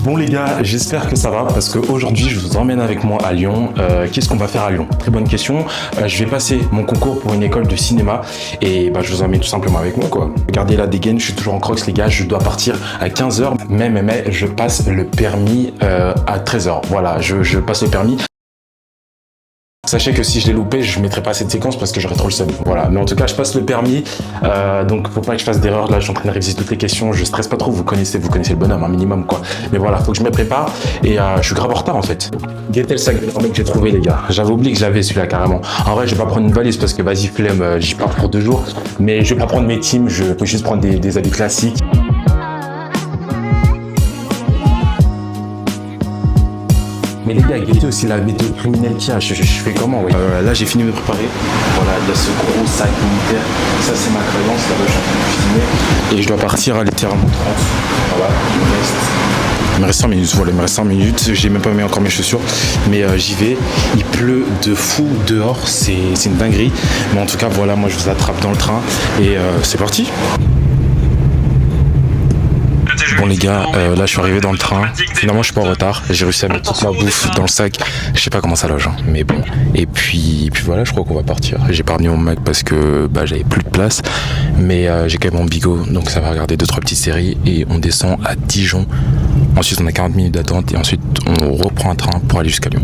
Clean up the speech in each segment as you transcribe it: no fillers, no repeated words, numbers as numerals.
Bon les gars, j'espère que ça va parce qu'aujourd'hui je vous emmène avec moi à Lyon. Qu'est-ce qu'on va faire à Lyon? Très bonne question. Je vais passer mon concours pour une école de cinéma et je vous emmène tout simplement avec moi quoi. Regardez la dégaine, je suis toujours en crocs les gars, je dois partir à 15h. Mais je passe le permis à 13h. Voilà, je passe le permis. Sachez que si je l'ai loupé, je ne mettrai pas cette séquence parce que j'aurais trop le seum. Voilà, mais en tout cas, je passe le permis. Donc, faut pas que je fasse d'erreur. Là, je suis en train de réviser toutes les questions. Je stresse pas trop. Vous connaissez le bonhomme, un minimum, quoi. Mais voilà, faut que je me prépare. Et je suis grave en retard, en fait. Guettez le sac de que j'ai trouvé, les gars. J'avais oublié que j'avais celui-là, carrément. En vrai, je vais pas prendre une valise parce que, vas-y, flemme, j'y pars pour 2 jours. Mais je vais pas prendre mes teams. Je peux juste prendre des habits classiques. Mais les gars, guettez aussi la méthode criminelle qu'il y a. Je fais comment, ouais. Là, j'ai fini de me préparer. Voilà, il y a ce gros sac militaire. Ça, c'est ma créance. Là-bas, je suis en train de cuisiner. Et je dois partir à littéralement 30. Voilà, il me reste 5 minutes. Voilà, il me reste 5 minutes. J'ai même pas mis encore mes chaussures. Mais j'y vais. Il pleut de fou dehors. C'est une dinguerie. Mais en tout cas, voilà, moi, je vous attrape dans le train. Et c'est parti. Bon les gars, là je suis arrivé dans le train, finalement je suis pas en retard, j'ai réussi à mettre toute ma bouffe dans le sac, je sais pas comment ça loge, hein, mais bon. Et puis voilà, je crois qu'on va partir. J'ai pas remis mon Mac parce que j'avais plus de place, mais j'ai quand même mon bigot, donc ça va regarder 2-3 petites séries et on descend à Dijon. Ensuite on a 40 minutes d'attente et ensuite on reprend un train pour aller jusqu'à Lyon.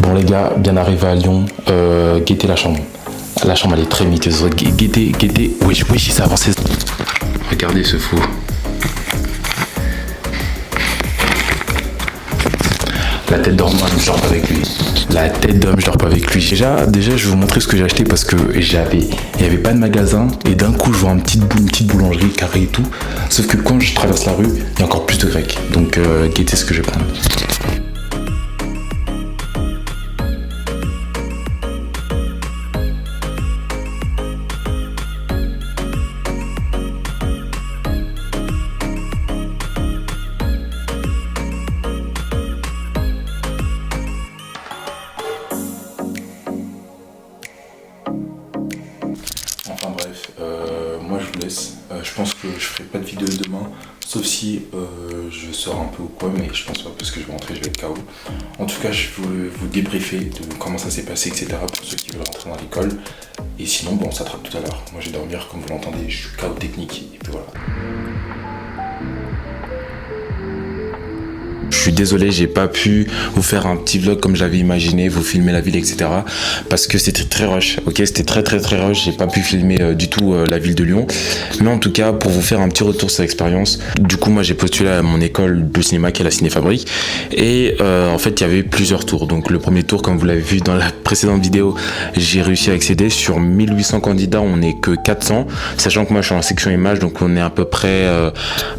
Bon les gars, bien arrivé à Lyon, guettez la chambre. La chambre elle est très miteuse. Guettez. Oui, ça avance. Regardez ce fou. La tête d'homme, je dors pas avec lui. La tête d'homme, je dors pas avec lui. Déjà, je vais vous montrer ce que j'ai acheté parce que il y avait pas de magasin et d'un coup je vois une petite boulangerie carrée et tout. Sauf que quand je traverse la rue, il y a encore plus de grecs. Donc guettez ce que je vais prendre. Enfin bref, moi je vous laisse. Je pense que je ferai pas de vidéo demain, sauf si je sors un peu ou quoi, mais je pense pas parce que je vais rentrer, je vais être KO. En tout cas, je veux vous débriefer de comment ça s'est passé, etc. pour ceux qui veulent rentrer dans l'école. Et sinon, bon, on s'attrape tout à l'heure. Moi je vais dormir, comme vous l'entendez, je suis KO technique, et puis voilà. Je suis désolé, j'ai pas pu vous faire un petit vlog comme j'avais imaginé, vous filmer la ville, etc. Parce que c'était très rush, ok? C'était très rush, j'ai pas pu filmer du tout la ville de Lyon. Mais en tout cas, pour vous faire un petit retour sur l'expérience, du coup, moi j'ai postulé à mon école de cinéma qui est la Cinéfabrique. Et en fait, il y avait plusieurs tours. Donc le premier tour, comme vous l'avez vu dans la précédente vidéo, j'ai réussi à accéder. Sur 1800 candidats, on n'est que 400. Sachant que moi je suis en section image, donc on est à peu près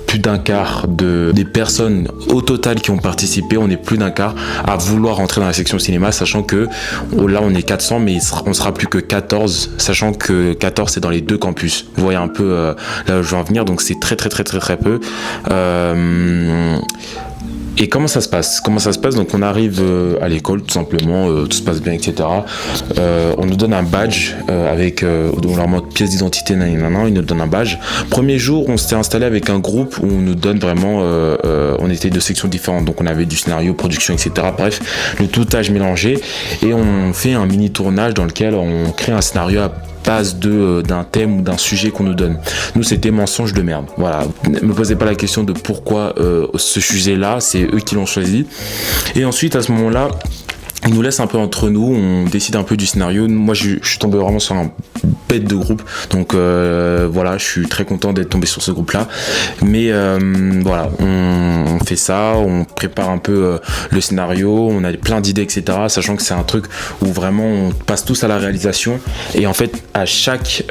plus d'un quart des personnes au total qui ont participé, on est plus d'un quart à vouloir rentrer dans la section cinéma, sachant que là on est 400 mais on sera plus que 14, sachant que 14 c'est dans les 2 campus. Vous voyez un peu là où je veux en venir, donc c'est très peu. Et comment ça se passe? Donc on arrive à l'école tout simplement, tout se passe bien, etc. On nous donne un badge avec on leur montre pièce d'identité, ils nous donnent un badge. Premier jour, on s'était installé avec un groupe où on nous donne vraiment, on était de sections différentes, donc on avait du scénario, production, etc. Bref, le tout âge mélangé et on fait un mini tournage dans lequel on crée un scénario à base d'un thème ou d'un sujet qu'on nous donne. Nous, c'était mensonge de merde. Voilà. Ne me posez pas la question de pourquoi ce sujet-là, c'est eux qui l'ont choisi. Et ensuite, à ce moment-là, ils nous laissent un peu entre nous, on décide un peu du scénario. Moi, je suis tombé vraiment sur un bête de groupe, donc voilà, je suis très content d'être tombé sur ce groupe-là. Mais voilà, on fait ça, on prépare un peu le scénario, on a plein d'idées, etc. Sachant que c'est un truc où vraiment on passe tous à la réalisation. Et en fait, à chaque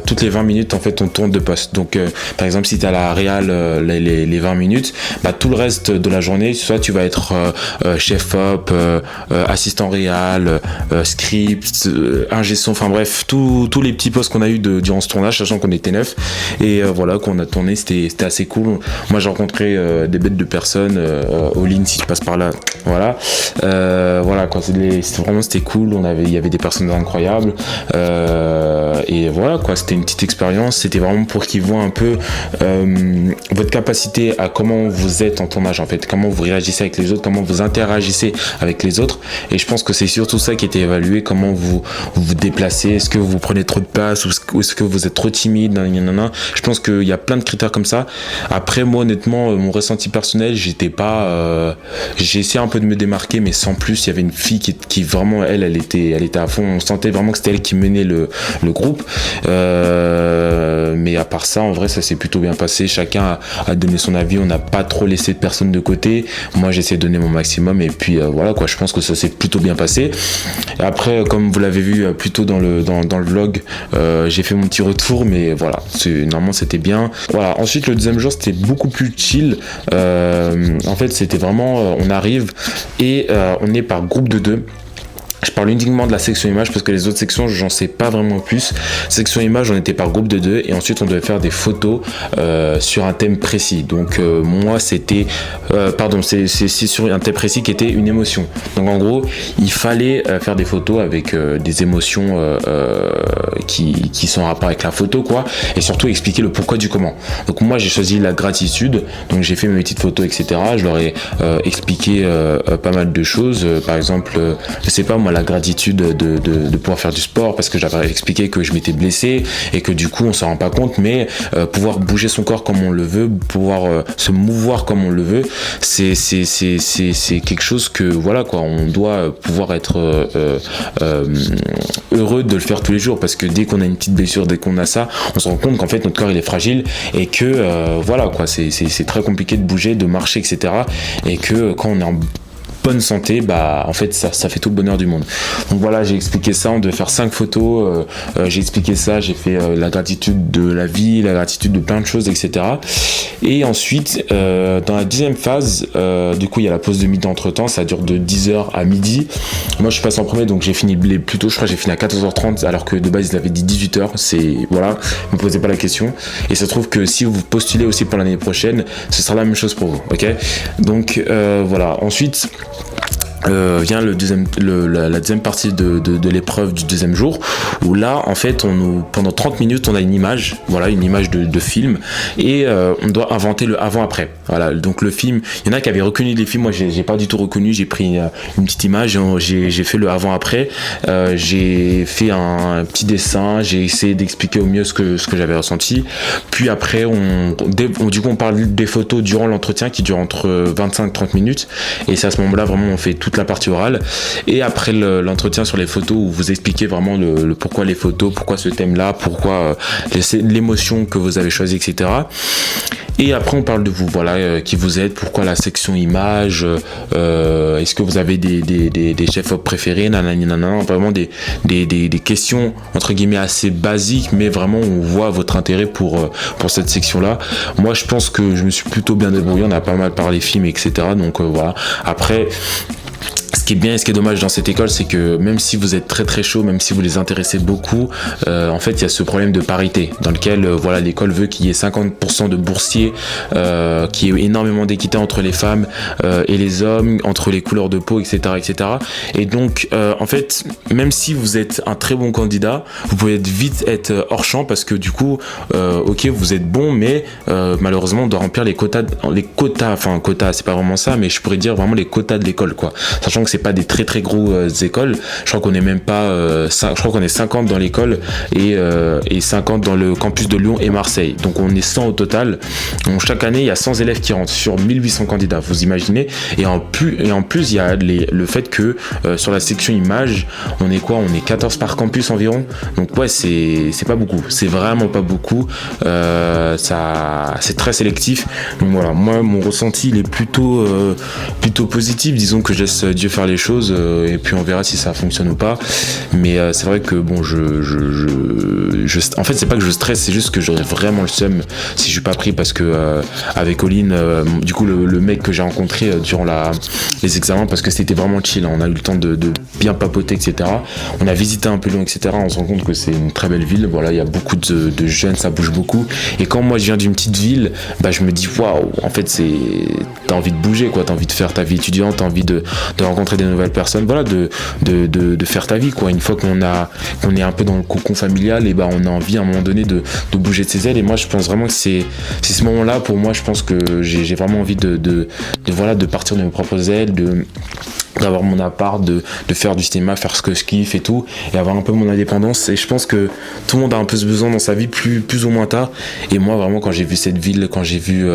toutes les 20 minutes, en fait, on tourne de poste. Donc, par exemple, si tu as la réal les 20 minutes, tout le reste de la journée, soit tu vas être chef op, assistant réal, script, ingé son, enfin bref, tous les petits postes qu'on a eu durant ce tournage, sachant qu'on était 9 et voilà, qu'on a tourné, c'était assez cool. Moi j'ai rencontré des bêtes de personnes, all-in si tu passes par là, voilà. Voilà quoi, c'était cool, il y avait des personnes incroyables, et voilà quoi, c'était une petite expérience, c'était vraiment pour qu'ils voient un peu votre capacité à comment vous êtes en tournage en fait, comment vous réagissez avec les autres, comment vous interagissez avec les autres, et je pense que c'est surtout ça qui était évalué, comment vous déplacez, est-ce que vous prenez trop de place ou est-ce que vous êtes trop timide, je pense qu'il y a plein de critères comme ça. Après moi honnêtement, mon ressenti personnel, j'ai essayé un peu de me démarquer mais sans plus. Il y avait une fille qui vraiment elle était à fond, on sentait vraiment que c'était elle qui menait le groupe, mais à part ça en vrai ça s'est plutôt bien passé, chacun a donné son avis, on n'a pas trop laissé de personne de côté, moi j'ai essayé de donner mon maximum et puis voilà quoi, je pense que ça s'est plutôt bien passé. Et après comme vous l'avez vu plus tôt dans le vlog, j'ai fait mon petit retour, mais voilà, normalement c'était bien. Voilà, ensuite le deuxième jour c'était beaucoup plus chill, en fait c'était vraiment on arrive et on est par groupe de 2. Je parle uniquement de la section image parce que les autres sections j'en sais pas vraiment plus. Section image on était par groupe de 2 et ensuite on devait faire des photos sur un thème précis. Donc moi c'était c'est sur un thème précis qui était une émotion. Donc en gros il fallait faire des photos avec des émotions qui sont en rapport avec la photo quoi, et surtout expliquer le pourquoi du comment. Donc moi j'ai choisi la gratitude, donc j'ai fait mes petites photos etc. Je leur ai expliqué pas mal de choses, par exemple je sais pas moi, la gratitude de pouvoir faire du sport parce que j'avais expliqué que je m'étais blessé et que du coup on s'en rend pas compte, mais pouvoir bouger son corps comme on le veut, pouvoir se mouvoir comme on le veut, c'est quelque chose que voilà quoi, on doit pouvoir être heureux de le faire tous les jours, parce que dès qu'on a une petite blessure, dès qu'on a ça, on se rend compte qu'en fait notre corps il est fragile et que voilà quoi, c'est très compliqué de bouger, de marcher etc. et que quand on est en bonne santé, bah en fait ça fait tout le bonheur du monde. Donc voilà, j'ai expliqué ça, on devait faire 5 photos, j'ai expliqué ça, j'ai fait la gratitude de la vie, la gratitude de plein de choses etc. Et ensuite dans la deuxième phase, du coup il y a la pause de midi entre temps, ça dure de 10h à midi. Moi je passe en premier, donc j'ai fini plus tôt, je crois que j'ai fini à 14h30 alors que de base ils avaient dit 18h, c'est voilà, ne me posez pas la question. Et ça se trouve que si vous postulez aussi pour l'année prochaine, ce sera la même chose pour vous, ok. Donc voilà, ensuite vient la deuxième partie de l'épreuve du deuxième jour, où là en fait pendant 30 minutes on a une image, voilà, une image de film, et on doit inventer le avant-après. Voilà, donc le film, il y en a qui avaient reconnu les films, moi j'ai pas du tout reconnu, j'ai pris une petite image, j'ai fait le avant-après, j'ai fait un petit dessin, j'ai essayé d'expliquer au mieux ce que j'avais ressenti, puis après du coup on parle des photos durant l'entretien qui dure entre 25-30 minutes, et c'est à ce moment-là vraiment on fait toute la partie orale, et après l'entretien sur les photos où vous expliquez vraiment le pourquoi les photos, pourquoi ce thème là, pourquoi l'émotion que vous avez choisie etc. Et après on parle de vous, voilà, qui vous êtes, pourquoi la section image, est-ce que vous avez des chefs-op préférés, nanana, vraiment des questions entre guillemets assez basiques, mais vraiment on voit votre intérêt pour cette section là. Moi je pense que je me suis plutôt bien débrouillé, on a pas mal parlé films etc. Donc voilà, après ce qui est bien et ce qui est dommage dans cette école, c'est que même si vous êtes très très chaud, même si vous les intéressez beaucoup, en fait il y a ce problème de parité dans lequel voilà, l'école veut qu'il y ait 50% de boursiers, qu'il y ait énormément d'équité entre les femmes et les hommes, entre les couleurs de peau etc. Et donc en fait même si vous êtes un très bon candidat, vous pouvez vite être hors champ, parce que du coup ok vous êtes bon, mais malheureusement on doit remplir les quotas, c'est pas vraiment ça, mais je pourrais dire vraiment les quotas de l'école quoi, sachant que c'est pas des très très grosses écoles. Je crois qu'on est même pas je crois qu'on est 50 dans l'école et 50 dans le campus de Lyon et Marseille, donc on est 100 au total. Donc chaque année il y a 100 élèves qui rentrent sur 1800 candidats, vous imaginez. Et en plus il y a le fait que sur la section image on est 14 par campus environ, donc ouais c'est pas beaucoup, c'est vraiment pas beaucoup, c'est très sélectif. Donc voilà, moi mon ressenti il est plutôt positif, disons que je laisse Dieu faire faire les choses et puis on verra si ça fonctionne ou pas. Mais c'est vrai que bon, en fait, c'est pas que je stresse, c'est juste que j'aurais vraiment le seum si je suis pas pris parce que avec Olin, du coup, le mec que j'ai rencontré durant les examens, parce que c'était vraiment chill, hein, on a eu le temps de bien papoter, etc. On a visité un peu Lyon, etc. On se rend compte que c'est une très belle ville. Voilà, il y a beaucoup de jeunes, ça bouge beaucoup. Et quand moi je viens d'une petite ville, bah je me dis waouh, en fait t'as envie de bouger, quoi. T'as envie de faire ta vie étudiante, t'as envie de rencontrer des nouvelles personnes. Voilà, de faire ta vie, quoi. Une fois qu'on est un peu dans le cocon familial, et bah on a envie à un moment donné de bouger de ses ailes. Et moi je pense vraiment que c'est ce moment-là pour moi. Je pense que j'ai vraiment envie de partir de mes propres ailes, d'avoir mon appart, de faire du cinéma, faire ce que je kiffe et tout, et avoir un peu mon indépendance. Et je pense que tout le monde a un peu ce besoin dans sa vie, plus ou moins tard. Et moi vraiment, quand j'ai vu cette ville, quand j'ai vu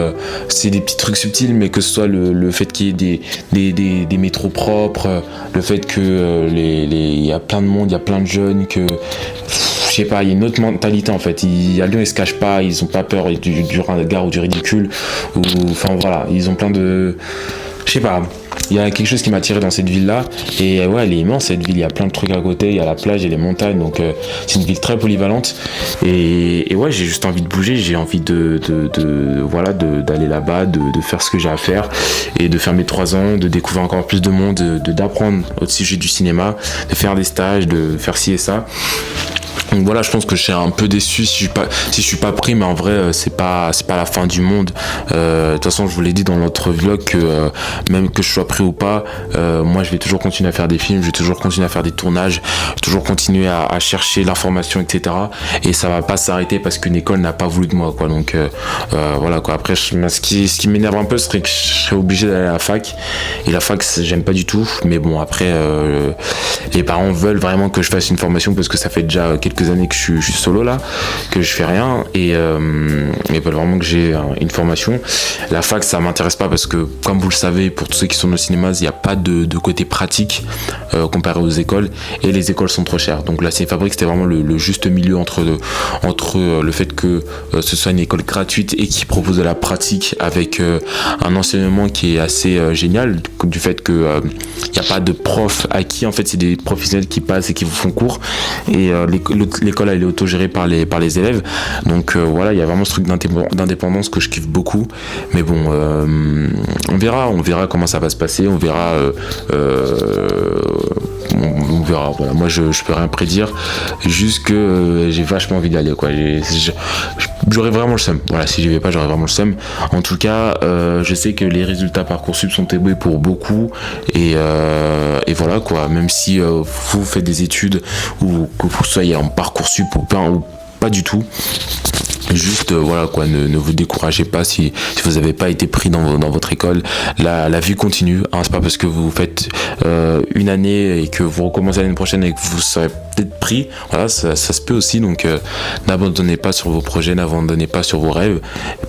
c'est des petits trucs subtils, mais que ce soit le fait qu'il y ait des métros propres, le fait que il y a plein de monde, il y a plein de jeunes, que je sais pas, il y a une autre mentalité en fait. À Lyon, ils se cachent pas, ils ont pas peur du regard ou du ridicule, ou enfin voilà, ils ont plein de, je sais pas, il y a quelque chose qui m'a attiré dans cette ville-là. Et ouais, elle est immense cette ville, il y a plein de trucs à côté, il y a la plage et les montagnes, donc c'est une ville très polyvalente. Et ouais, j'ai juste envie de bouger, j'ai envie d'aller là-bas, de faire ce que j'ai à faire, et de faire mes 3 ans, de découvrir encore plus de monde, d'apprendre au sujet du cinéma, de faire des stages, de faire ci et ça. Donc voilà, je pense que je suis un peu déçu si je suis pas pris, mais en vrai c'est pas la fin du monde. De toute façon, je vous l'ai dit dans l'autre vlog que même que je sois pris ou pas, moi je vais toujours continuer à faire des films, je vais toujours continuer à faire des tournages, toujours continuer à chercher l'information, etc. Et ça va pas s'arrêter parce qu'une école n'a pas voulu de moi, quoi. Donc voilà, quoi. Après, ce qui m'énerve un peu, serait que je serais obligé d'aller à la fac. Et la fac, j'aime pas du tout. Mais bon, après, les parents veulent vraiment que je fasse une formation parce que ça fait déjà quelques années que je suis solo là, que je fais rien, et ils veulent vraiment que j'ai une formation. La fac, ça m'intéresse pas parce que, comme vous le savez, pour tous ceux qui sont dans le cinéma, il n'y a pas de côté pratique comparé aux écoles, et les écoles sont trop chères. Donc la Cinéfabrique, c'était vraiment le juste milieu entre le fait que ce soit une école gratuite et qui propose de la pratique avec un enseignement qui est assez génial, du fait que il n'y a pas de prof acquis, en fait c'est des professionnels qui passent et qui vous font cours, et l'école elle est autogérée par les élèves. Donc voilà, il y a vraiment ce truc d'indépendance que je kiffe beaucoup. Mais bon, on verra comment ça va se passer, on verra voilà. Moi je peux rien prédire, juste que j'ai vachement envie d'aller, quoi. J'aurais vraiment le seum. Voilà, si j'y vais pas, j'aurais vraiment le seum. En tout cas, je sais que les résultats Parcoursup sont tombés pour beaucoup, et voilà, quoi. Même si vous faites des études, ou que vous soyez en Parcoursup ou pas du tout, juste voilà, quoi, ne vous découragez pas si vous n'avez pas été pris dans votre école. La vie continue, hein. C'est pas parce que vous faites une année et que vous recommencez l'année prochaine et que vous serez peut-être pris, voilà, ça se peut aussi. Donc n'abandonnez pas sur vos projets, n'abandonnez pas sur vos rêves,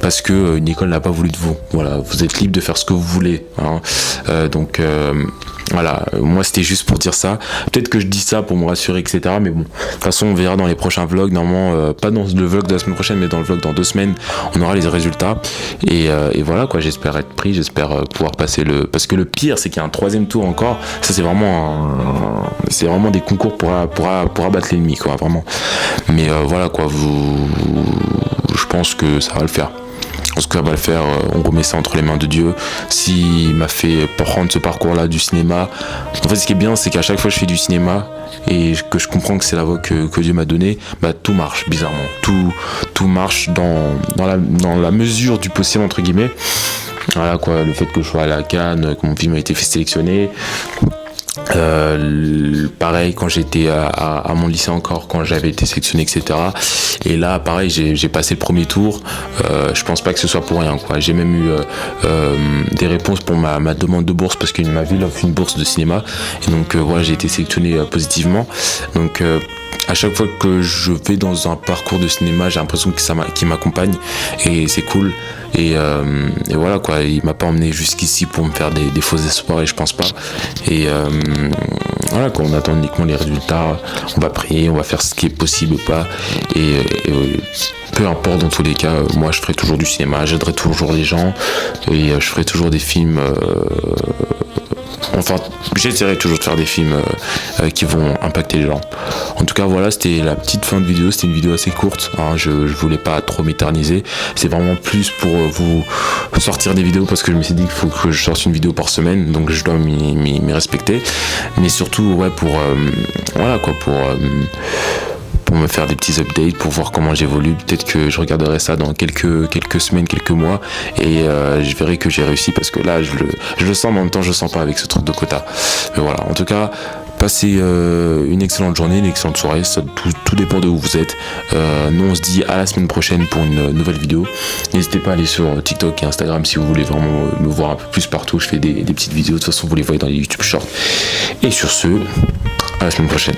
parce que une école n'a pas voulu de vous. Voilà, vous êtes libre de faire ce que vous voulez, hein. Donc voilà, moi c'était juste pour dire ça. Peut-être que je dis ça pour me rassurer, etc. Mais bon, de toute façon on verra dans les prochains vlogs. Normalement, pas dans le vlog de la semaine prochaine, mais dans le vlog dans 2 semaines, on aura les résultats. Et voilà, quoi, j'espère être pris, j'espère pouvoir passer parce que le pire, c'est qu'il y a un 3e tour encore. Ça c'est vraiment des concours pour abattre l'ennemi, quoi, vraiment. Mais voilà, quoi, je pense que ça va le faire. En tout cas, ça va le faire, on remet ça entre les mains de Dieu. S'il m'a fait prendre ce parcours-là du cinéma, en fait, ce qui est bien, c'est qu'à chaque fois que je fais du cinéma et que je comprends que c'est la voie que Dieu m'a donnée, bah tout marche, bizarrement. Tout marche dans la mesure du possible, entre guillemets. Voilà, quoi, le fait que je sois à la Cannes, que mon film a été fait sélectionner. Pareil quand j'étais à mon lycée encore, quand j'avais été sélectionné, etc. Et là pareil, j'ai passé le premier tour. Je pense pas que ce soit pour rien, quoi. J'ai même eu des réponses pour ma demande de bourse, parce qu'il m'avait offert une bourse de cinéma, et donc voilà, j'ai été sélectionné positivement. Donc à chaque fois que je vais dans un parcours de cinéma, j'ai l'impression qu'il m'accompagne, et c'est cool. Et voilà, quoi, il m'a pas emmené jusqu'ici pour me faire des faux espoirs, et je pense pas. Et voilà, quoi, on attend uniquement les résultats, on va prier, on va faire ce qui est possible ou pas, et peu importe, dans tous les cas, moi je ferai toujours du cinéma, j'aiderai toujours les gens et je ferai toujours des films. Enfin, j'essaierai toujours de faire des films qui vont impacter les gens. En tout cas, voilà, c'était la petite fin de vidéo. C'était une vidéo assez courte, hein, je voulais pas trop m'éterniser. C'est vraiment plus pour vous sortir des vidéos parce que je me suis dit qu'il faut que je sorte une vidéo par semaine, donc je dois m'y respecter. Mais surtout, ouais, pour voilà quoi, pour me faire des petits updates, pour voir comment j'évolue. Peut-être que je regarderai ça dans quelques semaines, quelques mois, et je verrai que j'ai réussi, parce que là, je le sens, mais en même temps, je le sens pas avec ce truc de quota. Mais voilà, en tout cas, passez une excellente journée, une excellente soirée, ça, tout dépend de où vous êtes. Nous, on se dit à la semaine prochaine pour une nouvelle vidéo. N'hésitez pas à aller sur TikTok et Instagram si vous voulez vraiment me voir un peu plus partout. Je fais des petites vidéos, de toute façon, vous les voyez dans les YouTube Shorts. Et sur ce, à la semaine prochaine.